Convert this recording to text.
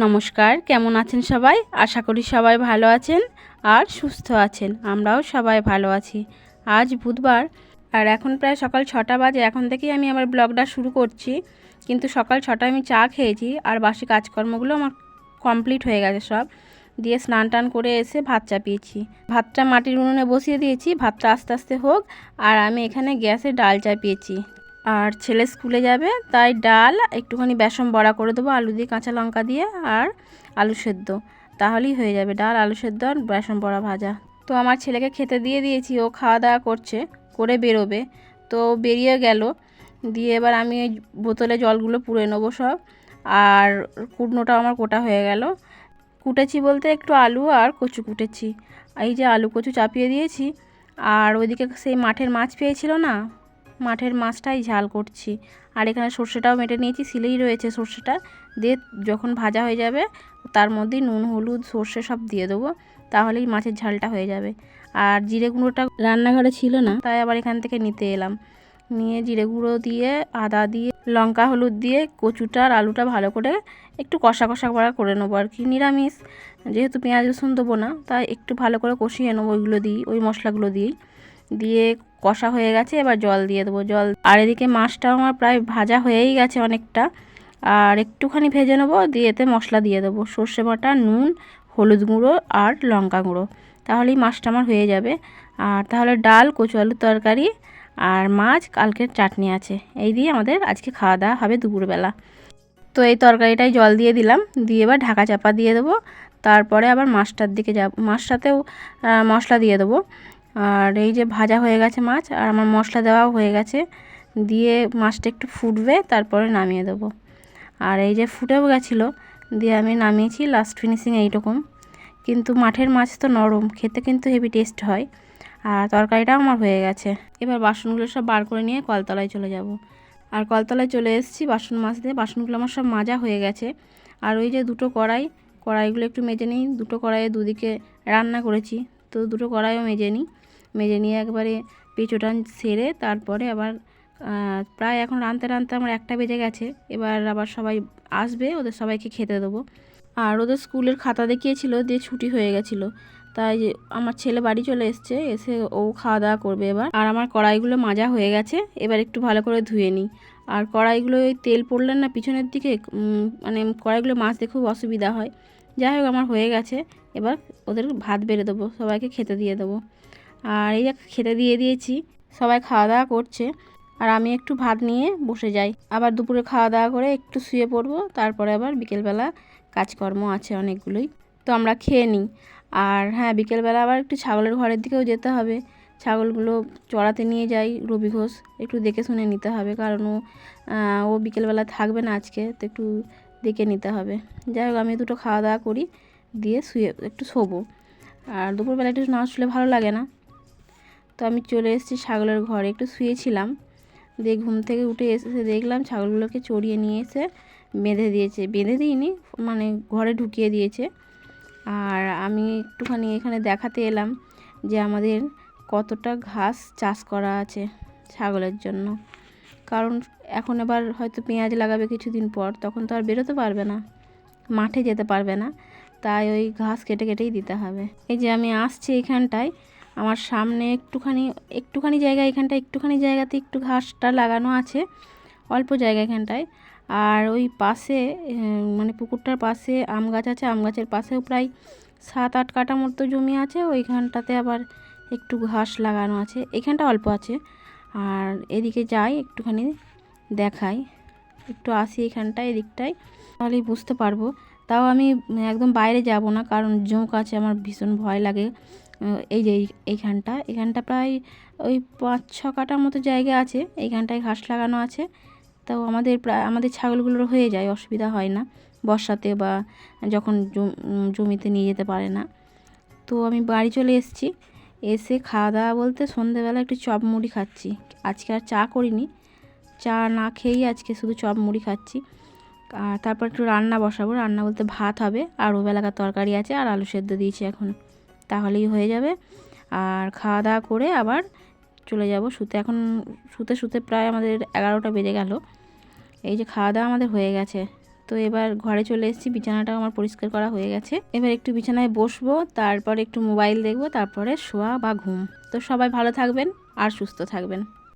নমস্কার, কেমন আছেন সবাই? আশা করি সবাই ভালো আছেন আর সুস্থ আছেন। আমরাও সবাই ভালো আছি। আজ বুধবার আর এখন প্রায় সকাল 6টা বাজে। এখন থেকেই আমি আমার ব্লগটা শুরু করছি। কিন্তু সকাল 6টায় আমি চা খেয়েছি আর বাসি কাজকর্মগুলো আমার কমপ্লিট হয়ে গেছে সব। দিয়ে স্নান টান করে এসে ভাত চাপিয়েছি। ভাতটা মাটির উনুনে বসিয়ে দিয়েছি, ভাতটা আস্তে আস্তে হোক। আর আমি এখানে গ্যাসে ডাল চাপিয়েছি। আর ছেলে স্কুলে যাবে তাই ডাল একটুখানি বেসন বড়া করে দেবো আলু দিয়ে, কাঁচা লঙ্কা দিয়ে আর আলু সেদ্ধ, তাহলেই হয়ে যাবে। ডাল, আলু সেদ্ধ আর বেসন বড়া ভাজা। তো আমার ছেলেকে খেতে দিয়ে দিয়েছি, ও খাওয়া দাওয়া করছে, করে বেরোবে। তো বেরিয়ে গেল। দিয়ে এবার আমি ওই বোতলে জলগুলো পুড়ে নেবো সব। আর কুটনোটাও আমার কোটা হয়ে গেল। কুটেছি বলতে একটু আলু আর কচু কুটেছি। এই যে আলু কচু চাপিয়ে দিয়েছি। আর ওইদিকে সেই মাঠের মাছ পেয়েছিল না, মাঠের মাছটাই ঝাল করছি। আর এখানে সর্ষেটাও মেটে নিয়েছি, সিলেই রয়েছে সর্ষেটা। দিয়ে যখন ভাজা হয়ে যাবে তার মধ্যেই নুন, হলুদ, সর্ষে সব দিয়ে দেবো, তাহলেই মাছের ঝালটা হয়ে যাবে। আর জিরে গুঁড়োটা রান্নাঘরে ছিল না, তাই আবার এখান থেকে নিতে এলাম। নিয়ে জিরে গুঁড়ো দিয়ে, আদা দিয়ে, লঙ্কা হলুদ দিয়ে কচুটা আর আলুটা ভালো করে একটু কষা কষা করে নেবো আর কি। নিরামিষ যেহেতু পেঁয়াজ রসুন দেবো না, তাই একটু ভালো করে কষিয়ে নেবো ওইগুলো দিই, ওই মশলাগুলো দিয়েই। দিয়ে কষা হয়ে গেছে, এবার জল দিয়ে দেবো। জল আর এদিকে মাছটাও আমার প্রায় ভাজা হয়েই গেছে অনেকটা। আর একটুখানি ভেজে নেবো, দিয়ে এতে মশলা দিয়ে দেবো, সর্ষে বাটা, নুন, হলুদ গুঁড়ো আর লঙ্কা গুঁড়ো, তাহলেই মাছটা আমার হয়ে যাবে। আর তাহলে ডাল, কচু আলুর তরকারি আর মাছ, কালকের চাটনি আছে, এই দিয়ে আমাদের আজকে খাওয়া দাওয়া হবে দুপুরবেলা। তো এই তরকারিটাই জল দিয়ে দিলাম, দিয়ে এবার ঢাকা চাপা দিয়ে দেবো। তারপরে আবার মাছটার দিকে যাব, মাছটাতেও মশলা দিয়ে দেবো। আর এই যে ভাজা হয়ে গেছে মাছ, আর আমার মশলা দেওয়াও হয়ে গেছে। দিয়ে মাছটা একটু ফুটবে, তারপরে নামিয়ে দেবো। আর এই যে ফুটেও গেছিলো, দিয়ে আমি নামিয়েছি। লাস্ট ফিনিশিং এইরকম। কিন্তু মাঠের মাছ তো নরম, খেতে কিন্তু হেভি টেস্ট হয়। আর তরকারিটাও আমার হয়ে গেছে। এবার বাসনগুলো সব বার করে নিয়ে কলতলায় চলে যাব। আর কলতলায় চলে এসেছি বাসন মাজতে। বাসনগুলো আমার সব মাজা হয়ে গেছে। আর ওই যে দুটো কড়াইগুলো একটু মেজে নিই। দুটো কড়াইয়ে দুদিকে রান্না করেছি, তো দুটো কড়াইও মেজে নিই। মেজে নিয়ে একবারে পেঁচোটা সেরে তারপরে আবার প্রায় এখন রাঁধতে রাঁধতে আমার 1টা বেজে গেছে। এবার আবার সবাই আসবে, ওদের সবাইকে খেতে দেবো। আর ওদের স্কুলের খাতা দেখিয়েছিল, দিয়ে ছুটি হয়ে গেছিলো, তাই যে আমার ছেলে বাড়ি চলে এসছে, এসে ও খাওয়া দাওয়া করবে এবার। আর আমার কড়াইগুলো মাজা হয়ে গেছে, এবার একটু ভালো করে ধুয়ে নিই। আর কড়াইগুলো ওই তেল পড়লেন না পিছনের দিকে, মানে কড়াইগুলো মাজতে খুব অসুবিধা হয়। যাই হোক আমার হয়ে গেছে। এবার ওদের ভাত বেড়ে দেবো, সবাইকে খেতে দিয়ে দেবো। আর এই খেতে দিয়ে দিয়েছি, সবাই খাওয়া দাওয়া করছে। আর আমি একটু ভাত নিয়ে বসে যাই, আবার দুপুরে খাওয়া দাওয়া করে একটু শুয়ে পড়বো। তারপরে আবার বিকেলবেলা কাজকর্ম আছে অনেকগুলোই, তো আমরা খেয়ে নিই। আর হ্যাঁ, বিকেলবেলা আবার একটু ছাগলের ঘরের দিকেও যেতে হবে। ছাগলগুলো চড়াতে নিয়ে যাই রবি ঘোষ, একটু দেখে শুনে নিতে হবে, কারণ ও বিকেলবেলা থাকবে না আজকে, তো একটু দেখে নিতে হবে। যাই হোক আমি দুটো খাওয়া দাওয়া করি, দিয়ে শুয়ে একটু শোবো। আর দুপুরবেলা একটু না শুলে ভালো লাগে না। তো আমি চলে এসেছি ছাগলের ঘরে, একটু শুয়েছিলাম। দিয়ে ঘুম থেকে উঠে এসে দেখলাম ছাগলগুলোকে চড়িয়ে নিয়ে এসে বেঁধে দিয়েছে। বেঁধে দিইনি, মানে ঘরে ঢুকিয়ে দিয়েছে। আর আমি একটুখানি এখানে দেখাতে এলাম যে আমাদের কতটা ঘাস চাষ করা আছে ছাগলের জন্য। কারণ এখন এবার হয়তো পেঁয়াজ লাগাবে কিছুদিন পর, তখন তো আর বেরোতে পারবে না, মাঠে যেতে পারবে না, তাই ওই ঘাস কেটে কেটেই দিতে হবে। এই যে আমি আসছি এইখানটায়, আমার সামনে একটুখানি জায়গা, এখানটায় একটুখানি জায়গাতে একটু ঘাসটা লাগানো আছে, অল্প জায়গা এখানটায়। আর ওই পাশে মানে পুকুরটার পাশে আম গাছ আছে, আম গাছের পাশেও প্রায় 7-8 কাঠা মতো জমি আছে, ওইখানটাতে আবার একটু ঘাস লাগানো আছে, এখানটা অল্প আছে। আর এদিকে যাই একটুখানি দেখাই, একটু আসি এখানটায়, এদিকটায়, তাহলেই বুঝতে পারবো। তাও আমি একদম বাইরে যাব না, কারণ জোঁক আছে, আমার ভীষণ ভয় লাগে। এই যে এখানটা প্রায় ওই 5-6 কাঠার মতো জায়গা আছে, এইখানটায় ঘাস লাগানো আছে। তাও আমাদের ছাগলগুলোর হয়ে যায়, অসুবিধা হয় না বর্ষাতে, বা যখন জমিতে নিয়ে যেতে পারে না। তো আমি বাড়ি চলে এসেছি। এসে খাওয়া দাওয়া বলতে সন্ধেবেলা একটু চপ মুড়ি খাচ্ছি। আজকে আর চা করিনি, চা না খেয়েই আজকে শুধু চপ মুড়ি খাচ্ছি। আর তারপর একটু রান্না বসাবো, রান্না বলতে ভাত হবে, আর ওবেলাকার তরকারি আছে, আর আলু সেদ্ধ দিয়েছি এখন, তাহলেই হয়ে যাবে। আর খাওয়া দাওয়া করে আবার চলে যাব শুতে। এখন শুতে শুতে প্রায় আমাদের 11টা বেজে গেল। এই যে খাওয়া দাওয়া আমাদের হয়ে গেছে, তো এবার ঘরে চলে এসেছি, বিছানাটাও আমার পরিষ্কার করা হয়ে গেছে। এবার একটু বিছানায় বসবো, তারপর একটু মোবাইল দেখবো, তারপরে শোয়া বা ঘুম। তো সবাই ভালো থাকবেন আর সুস্থ থাকবেন।